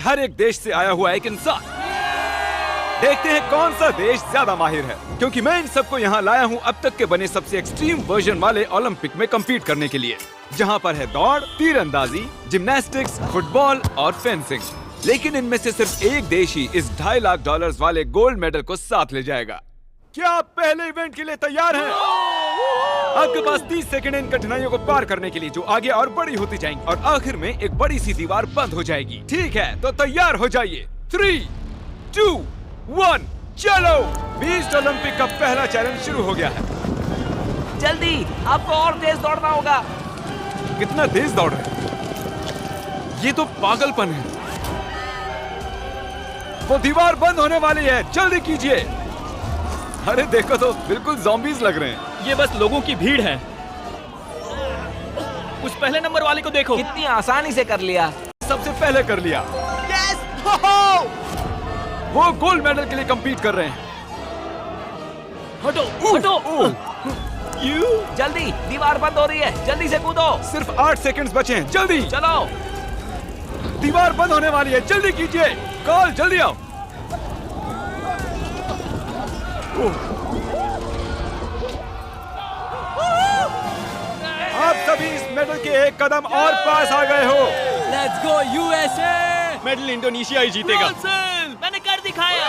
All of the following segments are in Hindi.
हर एक देश से आया हुआ एक इंसान। देखते हैं कौन सा देश ज्यादा माहिर है, क्योंकि मैं इन सबको यहाँ लाया हूँ अब तक के बने सबसे एक्सट्रीम वर्जन वाले ओलंपिक में कम्पीट करने के लिए, जहाँ पर है दौड़, तीरंदाजी, जिम्नास्टिक्स, फुटबॉल और फेंसिंग। लेकिन इनमें से सिर्फ एक देश ही इस $2.5 लाख वाले गोल्ड मेडल को साथ ले जाएगा। क्या आप पहले इवेंट के लिए तैयार हैं? आपके पास 30 सेकंड इन कठिनाइयों को पार करने के लिए, जो आगे और बड़ी होती जाएंगी और आखिर में एक बड़ी सी दीवार बंद हो जाएगी। ठीक है, तो तैयार हो जाइए। 3, 2, 1, चलो। बीस्ट ओलंपिक का पहला चैलेंज शुरू हो गया है। जल्दी, आपको और तेज दौड़ना होगा। कितना तेज दौड़ रहे हैं? ये तो पागलपन है। वो दीवार बंद होने वाली है, जल्दी कीजिए। अरे देखो तो, बिल्कुल ज़ॉम्बीज़ लग रहे हैं। ये बस लोगों की भीड़ है। उस पहले नंबर वाले को देखो। कितनी आसानी से कर लिया। सबसे पहले कर लिया। यस! वो गोल्ड मेडल के लिए compete कर रहे हैं। हटो, हटो। जल्दी, दीवार बंद हो रही है, जल्दी से कूदो। सिर्फ 8 सेकंड्स बचे हैं, जल्दी। चलो। दीवार बंद होने वाली है, जल्दी कीजिए। कॉल, जल्दी आओ। आप सभी इस मेडल के एक कदम और पास आ गए हो। Let's go USA. Medal Indonesia ही जीतेगा। मैंने कर दिखाया।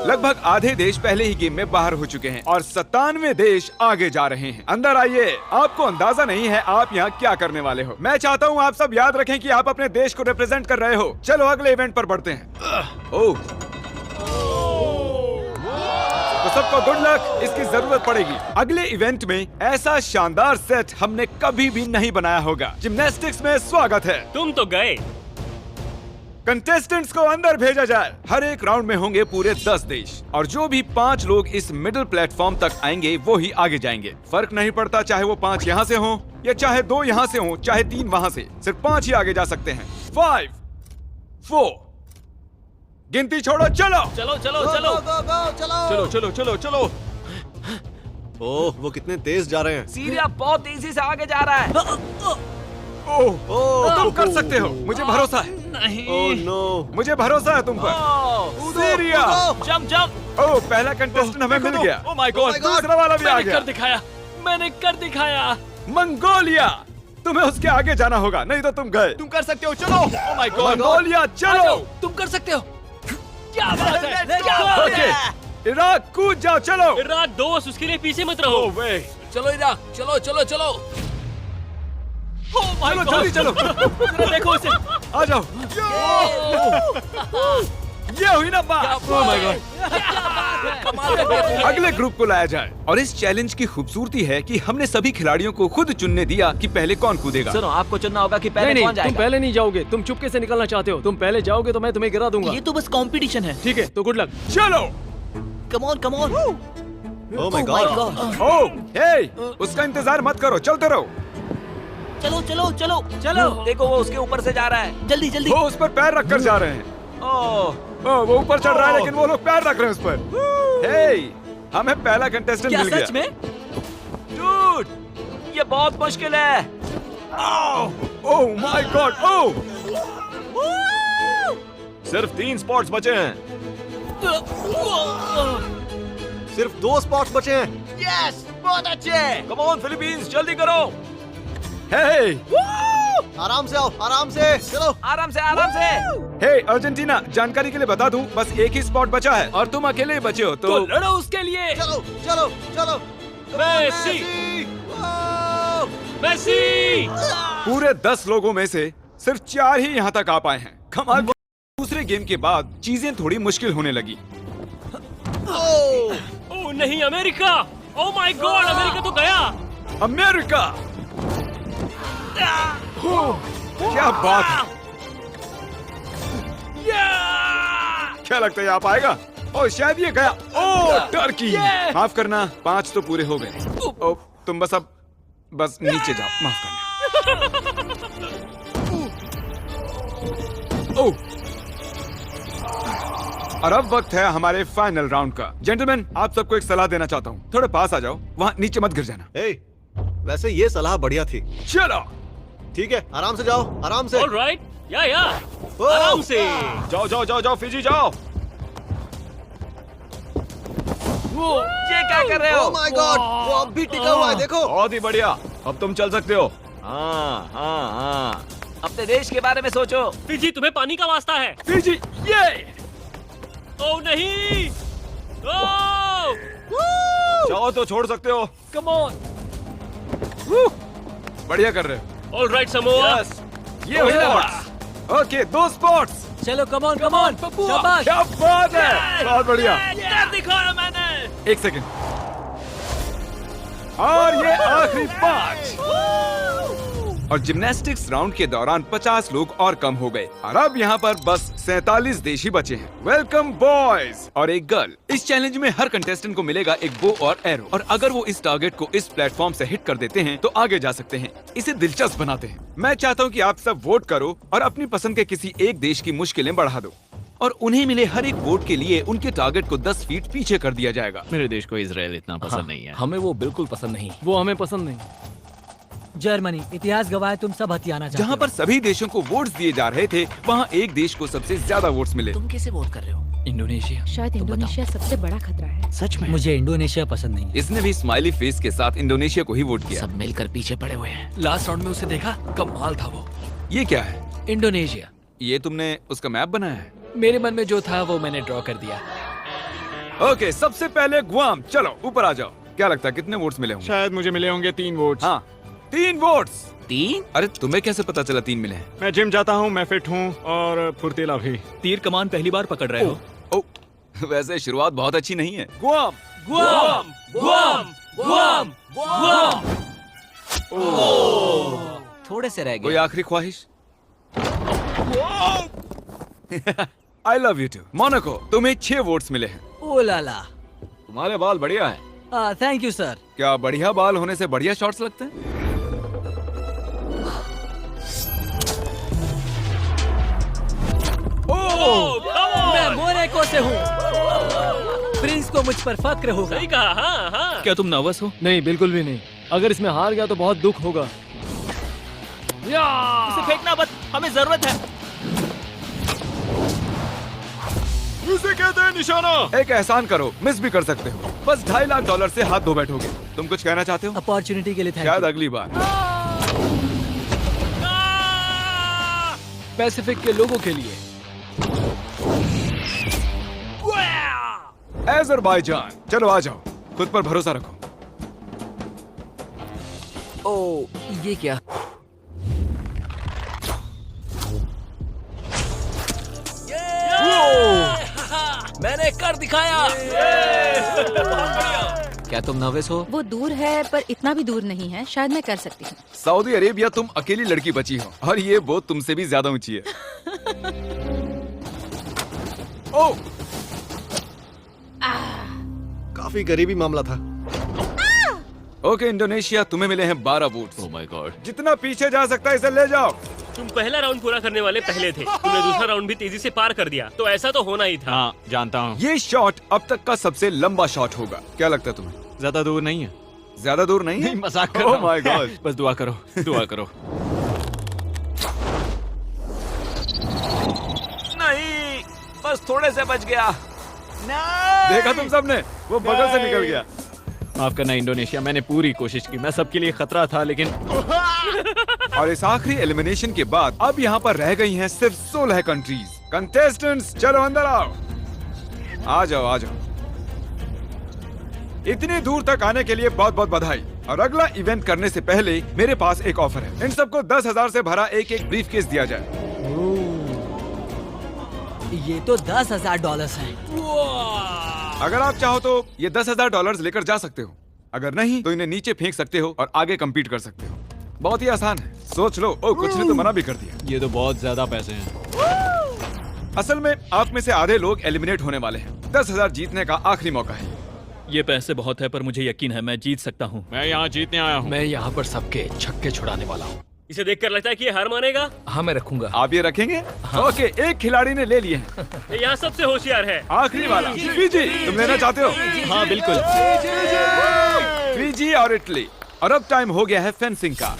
लगभग आधे देश पहले ही गेम में बाहर हो चुके हैं और 97 देश आगे जा रहे हैं। अंदर आइए। आपको अंदाजा नहीं है आप यहाँ क्या करने वाले हो। मैं चाहता हूँ आप सब याद रखें कि आप अपने देश को रिप्रेजेंट कर रहे हो। चलो अगले इवेंट पर बढ़ते हैं। ओह, तो सबको गुड लक, इसकी जरूरत पड़ेगी। अगले इवेंट में ऐसा शानदार सेट हमने कभी भी नहीं बनाया होगा। जिम्नास्टिक्स में स्वागत है। तुम तो गए। कंटेस्टेंट्स को अंदर भेजा जाए। हर एक राउंड में होंगे पूरे 10 देश और जो भी 5 लोग इस मिडिल प्लेटफॉर्म तक आएंगे वो ही आगे जाएंगे। फर्क नहीं पड़ता चाहे वो 5 यहाँ से हों या चाहे 2 यहाँ से हों, चाहे 3 वहाँ से, सिर्फ 5 ही आगे जा सकते हैं। 5, 4, गिनती छोड़ो, चलो। चलो चलो चलो चलो चलो चलो चलो। ओह, वो कितने तेज जा रहे हैं। सीरिया बहुत तेजी से आगे जा रहा है। ओह, तुम कर सकते हो, मुझे भरोसा है। नहीं। ओह नो, मुझे भरोसा है तुम पर। सीरिया। Jump jump. ओह, पहला कंटेस्टेंट हमें मिल गया। ओह माय गॉड। दूसरा वाला भी आ मैंने गया। कर दिखाया। मैंने कर दिखाया। मंगोलिया। तुम्हें उसके आगे जाना होगा, नहीं तो तुम गए। तुम कर सकते हो, चलो। ओह माय गॉड। मंगोलिया, चलो। तुम कर सकते हो। क्या बात है। क्या बात ओके, है। इराक कूद जाओ, चलो। इराक दोस्त, उसके लिए पीछे मत रहो। चलो इराक, चलो चलो चलो। ओह माय चलो गॉड। जल्दी चलो। जरा देखो उसे। आ जाओ। ये हुई ना बात। ओह माय गॉड। कमाल कर दिया तुमने। अगले ग्रुप को लाया जाए और इस चैलेंज की खूबसूरती है कि हमने सभी खिलाड़ियों को खुद चुनने दिया कि पहले कौन कूदेगा। सुनो, आपको चुनना होगा कि पहले नहीं कौन तुम जाएगा। पहले नहीं जाओगे। तुम चुपके से निकलना चाहते हो। तुम पहले जाओगे तो मैं तुम्हें गिरा दूंगा। ये तो बस कंपटीशन है। ठीक है, तो गुड लक। चलो। Come on come on. Oh my God. Oh, hey, उसका इंतजार मत करो, चलते रहो। चलो चलो चलो चलो। देखो वो उसके ऊपर से जा रहा है। जल्दी जल्दी। वो उस पर पैर रख कर जा रहे हैं। ओह, वो ऊपर चढ़ रहा है लेकिन वो लोग पैर रख रहे हैं उस पर। हे, हमें पहला कंटेस्टेंट क्या मिल गया। सच में? डूड, ये बहुत मुश्किल है। ओह माय गॉड। ओह, सिर्फ 3 स्पॉट्स बचे हैं। सिर्फ 2 स्पॉट्स बचे हैं। यस, बहुत अच्छे। कम ऑन फिलीपींस, जल्दी करो। हे, आराम से आओ, आराम से चलो। आराम से आराम से। हे अर्जेंटीना, जानकारी के लिए बता दूं, बस एक ही स्पॉट बचा है और तुम अकेले ही बचे हो तो तो लड़ो उसके लिए। चलो चलो चलो। मेसी। मेसी। पूरे 10 लोगों में से सिर्फ 4 ही यहाँ तक आ पाए हैं। कमाल। दूसरे गेम के बाद चीजें थोड़ी मुश्किल होने लगी। ओह नहीं, America. Oh my God, America तो गया। अमेरिका। क्या बात है। क्या लगता है आप आएगा? ओह शायद ये गया। ओह टर्की। माफ करना, 5 तो पूरे हो गए। ओह तुम बस नीचे जाओ, माफ करना। ओह, और अब वक्त है हमारे फाइनल राउंड का। जेंटलमैन, आप सबको एक सलाह देना चाहता हूँ, थोड़े पास आ जाओ, वहाँ नीचे मत गिर जाना। हे, वैसे ये सलाह बढ़िया थी। चलो। ठीक है, आराम से जाओ, आराम से। ऑलराइट, या आराम से। जाओ जाओ जाओ जाओ फिजी जाओ। ये क्या कर रहे हो? ओह माय गॉड, वो अब भी टिका हुआ है, देखो। बहुत ही बढ़िया, अब तुम चल सकते हो। हाँ हाँ हाँ। अपने देश के बारे में सोचो। फिजी, तुम्हें पानी का वास्ता है। फिजी ये। ओह नहीं। ओह जाओ तो छोड़ सकते हो। Come on. बढ़िया कर रहे हो। Alright Samoa. यस, ये हुई स्पॉट्स। Okay, 2 spots. चलो कम ऑन शाबाश। क्या बात है, बहुत बढ़िया। कर दिखाया मैंने। 1 सेकंड। और ये आखिरी 5। और जिम्नास्टिक्स राउंड के दौरान 50 लोग और कम हो गए और अब यहाँ पर बस 47 देश ही बचे हैं। वेलकम बॉयज और एक गर्ल। इस चैलेंज में हर कंटेस्टेंट को मिलेगा एक बो और एरो, और अगर वो इस टारगेट को इस प्लेटफॉर्म से हिट कर देते हैं तो आगे जा सकते हैं। इसे दिलचस्प बनाते हैं। मैं चाहता हूँ कि आप सब वोट करो और अपनी पसंद के किसी एक देश की मुश्किलें बढ़ा दो, और उन्हें मिले हर एक वोट के लिए उनके टारगेट को 10 फीट पीछे कर दिया जाएगा। मेरे देश को इजराइल इतना पसंद नहीं है। हमें वो बिल्कुल पसंद नहीं। वो हमें पसंद नहीं। जर्मनी, इतिहास गवाह तुम सब हथियाना चाहते जहाँ हो। पर सभी देशों को वोट्स दिए जा रहे थे, वहाँ एक देश को सबसे ज्यादा वोट्स मिले। तुम कैसे वोट कर रहे हो? इंडोनेशिया। शायद इंडोनेशिया सबसे बड़ा खतरा है। सच में? मुझे इंडोनेशिया पसंद नहीं है। इसने भी स्माइली फेस के साथ इंडोनेशिया को ही वोट किया। सब मिलकर पीछे पड़े हुए हैं। लास्ट राउंड में उसे देखा, कमाल था वो। ये क्या है? इंडोनेशिया। ये तुमने उसका मैप बनाया है? मेरे मन में जो था वो मैंने ड्रॉ कर दिया। ओके, सबसे पहले गुआम। चलो ऊपर आ जाओ। क्या लगता है कितने वोट्स मिले होंगे? शायद मुझे मिले होंगे 3 वोट। हाँ, 3 वोट्स। 3? अरे तुम्हें कैसे पता चला 3 मिले हैं? मैं जिम जाता हूँ, मैं फिट हूँ और फुर्तीला भी। तीर कमान पहली बार पकड़ रहे हो? ओ, वैसे शुरुआत बहुत अच्छी नहीं है। Guam. Guam Guam Guam Guam. थोड़े से रह कोई गए। आखिरी ख्वाहिश? I love you too. Monaco, तुम्हें 6 वोट्स मिले हैं। ओ लाला। तुम्हारे बाल बढ़िया है। Thank you sir. क्या बढ़िया बाल होने से बढ़िया शॉट्स लगते हैं? मैं मोनाको से हूँ। प्रिंस को मुझ पर फक्र होगा। सही कहा। हाँ हाँ। क्या तुम नर्वस हो? नहीं, बिल्कुल भी नहीं। अगर इसमें हार गया तो बहुत दुख होगा। इसे फेंकना मत, हमें जरूरत है। उसे कहते हैं निशाना। एक एहसान करो, मिस भी कर सकते हो। बस $2.5 लाख से हाथ धो बैठोगे। तुम कुछ कहना चाहते हो? अपॉर्चुनिटी के लिए थैंक शायद यू। अगली बार। पैसिफिक के लोगों के लिए। अज़रबैजान, चलो आ जाओ। खुद पर भरोसा रखो। ओ, ये क्या? मैंने कर दिखाया। क्या तुम नर्वस हो? वो दूर है पर इतना भी दूर नहीं है। शायद मैं कर सकती हूँ। सऊदी अरेबिया, तुम अकेली लड़की बची हो और ये बोट तुमसे भी ज्यादा ऊंची है। ओ, काफी करीबी मामला था। ओके इंडोनेशिया, तुम्हें मिले हैं 12 वोट्स। Oh my God. जितना पीछे जा सकता है इसे ले जाओ। तुम पहला राउंड पूरा करने वाले पहले थे, तुमने दूसरा राउंड भी तेजी से पार कर दिया, तो ऐसा तो होना ही था। हाँ, जानता हूँ। ये शॉट अब तक का सबसे लंबा शॉट होगा। क्या लगता है तुम्हें? ज्यादा दूर नहीं है। ज्यादा दूर नहीं है? नहीं, मजाक कर Oh रहा हूँ। my God. बस दुआ करो, दुआ करो। नहीं, बस थोड़े से बच गया। देखा तुम सबने, वो बगल से निकल गया। माफ करना इंडोनेशिया, मैंने पूरी कोशिश की। मैं सबके लिए खतरा था, लेकिन और इस आखिरी एलिमिनेशन के बाद अब यहाँ पर रह गई हैं सिर्फ 16 कंट्रीज। कंटेस्टेंट्स, चलो अंदर आओ। आ जाओ, आ जाओ। इतनी दूर तक आने के लिए बहुत बहुत बधाई। और अगला इवेंट करने से पहले मेरे पास एक ऑफर है। इन सबको 10,000 से भरा एक ब्रीफकेस दिया जाए। ये तो $10,000 है। अगर आप चाहो तो ये $10,000 लेकर जा सकते हो। अगर नहीं तो इन्हें नीचे फेंक सकते हो और आगे compete कर सकते हो। बहुत ही आसान है, सोच लो। ओ, कुछ ने तो मना भी कर दिया। ये तो बहुत ज्यादा पैसे हैं। असल में आप में से आधे लोग एलिमिनेट होने वाले हैं। 10,000 जीतने का आखिरी मौका है। ये पैसे बहुत है, पर मुझे यकीन है मैं जीत सकता हूँ। मैं यहाँ जीतने आया हूँ। मैं यहाँ पर सबके छक्के छुड़ाने वाला हूँ। इसे देखकर लगता है कि ये हार मानेगा। हाँ, मैं रखूंगा। आप ये रखेंगे? ओके, एक खिलाड़ी ने ले लिए हैं। ये यहाँ सबसे होशियार है। आखिरी वाला फिजी, तुम लेना चाहते हो? हाँ बिल्कुल। फिजी और इटली। और अब टाइम हो गया है फेंसिंग का।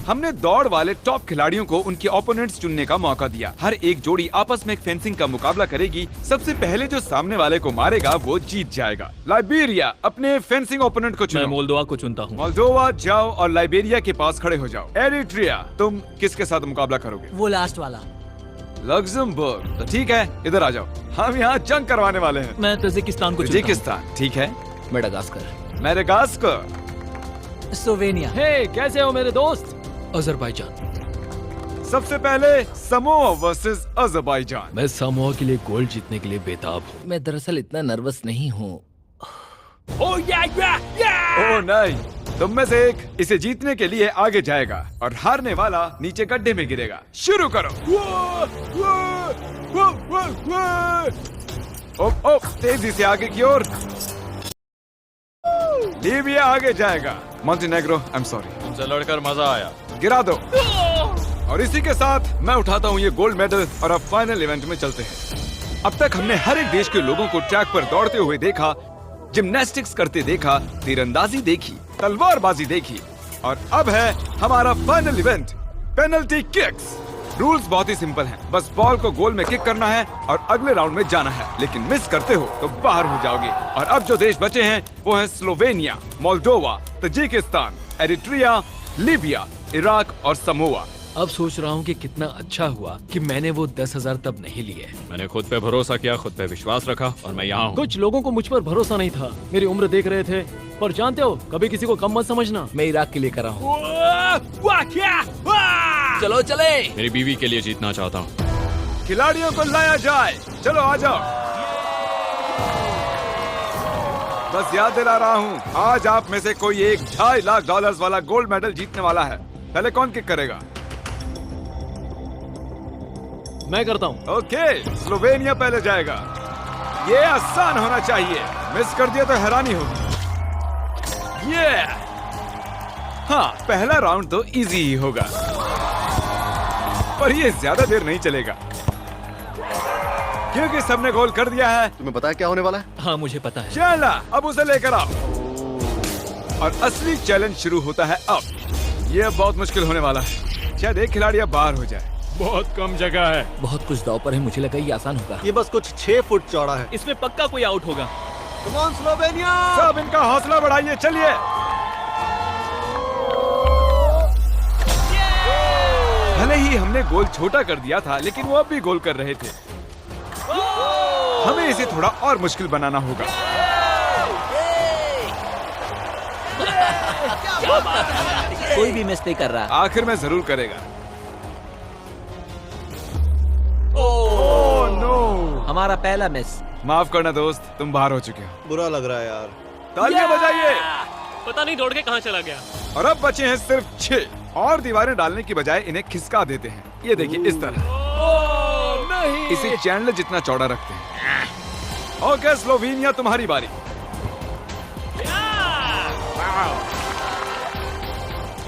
हमने दौड़ वाले टॉप खिलाड़ियों को उनके ओपोनेंट्स चुनने का मौका दिया। हर एक जोड़ी आपस में एक फेंसिंग का मुकाबला करेगी। सबसे पहले जो सामने वाले को मारेगा वो जीत जाएगा। लाइबेरिया, अपने फेंसिंग ओपोनेंट को मैं चुनो। मोल्दोवा को चुनता हूँ। मोल्दोवा जाओ और लाइबेरिया के पास खड़े हो जाओ। एरिट्रिया, तुम किसके साथ मुकाबला करोगे? वो लास्ट वाला। लग्जमबर्ग, तो ठीक है, इधर आ जाओ, हम यहाँ जंग करवाने वाले हैं। मैं तजिकिस्तान को चुनता हूँ। तजिकिस्तान, ठीक है। मेडागास्कर। मेडागास्कर। स्लोवेनिया। हे, कैसे हो मेरे दोस्त? अजरबैजान। सबसे पहले समोआ वर्सेस अजरबैजान। मैं सामोआ के लिए गोल्ड जीतने के लिए बेताब हूँ। मैं दरअसल इतना नर्वस नहीं हूँ। ओह नहीं, तुम में से एक इसे जीतने के लिए आगे जाएगा और हारने वाला नीचे गड्ढे में गिरेगा। शुरू करो। तेजी से आगे की ओर। लीबिया आगे जाएगा। Montenegro, I am sorry. तुमसे लड़कर मजा आया। गिरा दो। और इसी के साथ मैं उठाता हूँ ये गोल्ड मेडल और अब फाइनल इवेंट में चलते हैं। अब तक हमने हर एक देश के लोगों को ट्रैक पर दौड़ते हुए देखा, जिम्नास्टिक्स करते देखा, तीरंदाजी देखी, तलवारबाजी देखी और अब है हमारा final event, penalty kicks. Rules बहुत ही सिंपल हैं, बस बॉल को गोल में किक करना है और अगले राउंड में जाना है, लेकिन मिस करते हो तो बाहर हो जाओगे। और अब जो देश बचे हैं वो है Slovenia, Moldova, Tajikistan, Eritrea, Libya, Iraq और समोआ। अब सोच रहा हूँ कि कितना अच्छा हुआ कि मैंने वो 10,000 तब नहीं लिए। मैंने खुद पे भरोसा किया, खुद पे विश्वास रखा और मैं यहाँ हूँ। कुछ लोगों को मुझ पर भरोसा नहीं था, मेरी उम्र देख रहे थे, पर जानते हो कभी किसी को कम मत समझना। मैं इराक के लिए कर रहा हूँ। चलो चले। मेरी बीवी के लिए जीतना चाहता हूँ। खिलाड़ियों को लाया जाए, चलो आ जाओ। बस याद दिला रहा हूँ, आज आप में से कोई एक $2.5 लाख वाला गोल्ड मेडल जीतने वाला है। पहले कौन किक करेगा? मैं करता हूँ। ओके, स्लोवेनिया पहले जाएगा। ये आसान होना चाहिए, मिस कर दिया तो हैरानी होगी। ये हाँ, पहला राउंड तो इजी ही होगा, पर ये ज्यादा देर नहीं चलेगा क्योंकि सबने गोल कर दिया है। तुम्हें पता है क्या होने वाला है? हाँ, मुझे पता है। चला, अब उसे लेकर आओ और असली चैलेंज शुरू होता है अब। ये बहुत मुश्किल होने वाला है, शायद एक खिलाड़ी अब बाहर हो जाए। बहुत कम जगह है। बहुत कुछ दांव पर है, मुझे लगा ये आसान होगा। ये बस कुछ 6 फुट चौड़ा है। इसमें पक्का कोई आउट होगा। Come on, Slovenia! सब इनका हौसला बढ़ाइए, चलिए। भले ही हमने गोल छोटा कर दिया था, लेकिन वो अब भी गोल कर रहे थे। हमें इसे थोड़ा और मुश्किल बनाना होगा। कोई भी मिस नहीं कर रहा। आखिर में जरूर करेगा। Oh no! हमारा पहला मिस। माफ करना दोस्त, तुम बाहर हो चुके हो। बुरा लग रहा है यार। तालियां बजाइए। पता नहीं दौड़ के कहाँ चला गया। और अब बचे हैं सिर्फ 6 और दीवारें डालने की बजाय इन्हें खिसका देते हैं। ये देखिए, इस तरह। नहीं। इसे चैंडलर जितना चौड़ा रखते हैं। ओके स्लोवेनिया, तुम्हारी बारी।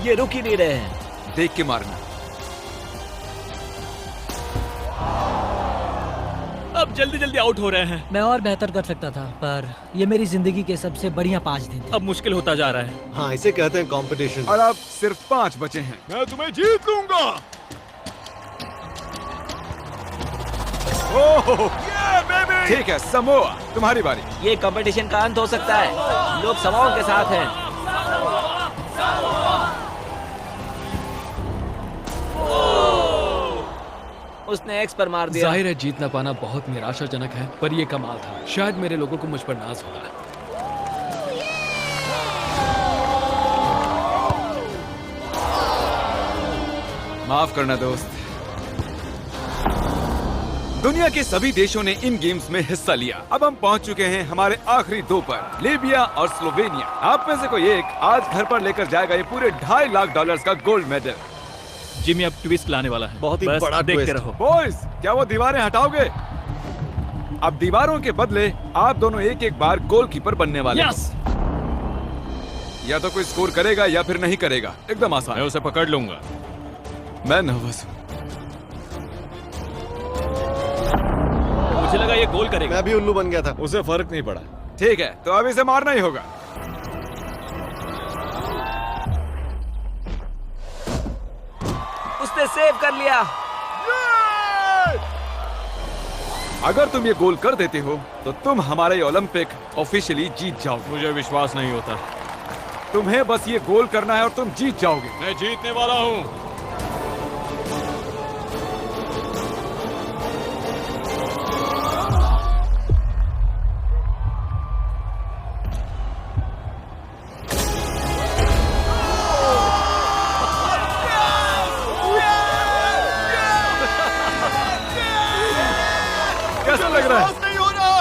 ये रुक ही नहीं रहे हैं। देख के मारना। अब जल्दी जल्दी आउट हो रहे हैं। मैं और बेहतर कर सकता था, पर ये मेरी जिंदगी के सबसे बढ़िया 5 दिन थे। अब मुश्किल होता जा रहा है। हाँ, इसे कहते हैं कंपटीशन। और अब सिर्फ 5 बचे हैं। मैं तुम्हें जीत लूंगा। ओह, ठीक है समोआ, तुम्हारी बारी। ये कंपटीशन का अंत हो सकता है। लोग समाओं के साथ हैं। उसने एक्स पर मार दिया। जाहिर है जीत ना पाना बहुत निराशाजनक है, पर ये कमाल था। शायद मेरे लोगों को मुझ पर नाज होगा। माफ करना दोस्त। दुनिया के सभी देशों ने इन गेम्स में हिस्सा लिया। अब हम पहुंच चुके हैं हमारे आखिरी 2 पर, लीबिया और स्लोवेनिया। आप में से कोई एक आज घर पर लेकर जाएगा ये पूरे $2.5 लाख का गोल्ड मेडल। जिमी अब ट्विस्ट लाने वाला है। बहुत ही बस बड़ा देखते ट्विस्ट। रहो। बॉयज, क्या वो दीवारें हटाओगे? अब दीवारों के बदले आप दोनों एक बार गोलकीपर बनने वाले हो। यस। या तो कोई स्कोर करेगा या फिर नहीं करेगा। एकदम आसान। मैं उसे पकड़ लूंगा। मैं नर्वस हूँ। मुझे लगा ये गोल करेगा। मैं भी उल्लू बन गया था। उसे फर्क नहीं पड़ा। ठीक है, तो अब इसे मारना ही होगा। उसने सेव कर लिया। अगर तुम ये गोल कर देते हो तो तुम हमारे ओलंपिक ऑफिशियली जीत जाओगे। मुझे विश्वास नहीं होता। तुम्हें बस ये गोल करना है और तुम जीत जाओगे। मैं जीतने वाला हूँ। कैसा लग रहा है? नहीं हो रहा।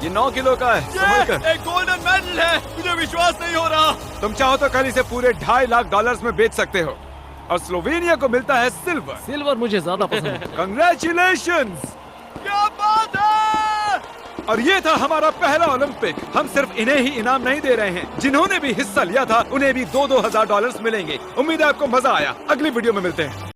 ये 9 किलो का है, संभल कर। एक गोल्डन मेडल है, मुझे विश्वास नहीं हो रहा। तुम चाहो तो कल इसे पूरे $2.5 लाख में बेच सकते हो और स्लोवेनिया को मिलता है सिल्वर। सिल्वर मुझे ज्यादा पसंद है। कंग्रेचुलेशंस! क्या बात है। और ये था हमारा पहला ओलंपिक। हम सिर्फ इन्हें ही इनाम नहीं दे रहे हैं, जिन्होंने भी हिस्सा लिया था उन्हें भी $2,000 मिलेंगे। उम्मीद है आपको मजा आया। अगली वीडियो में मिलते हैं।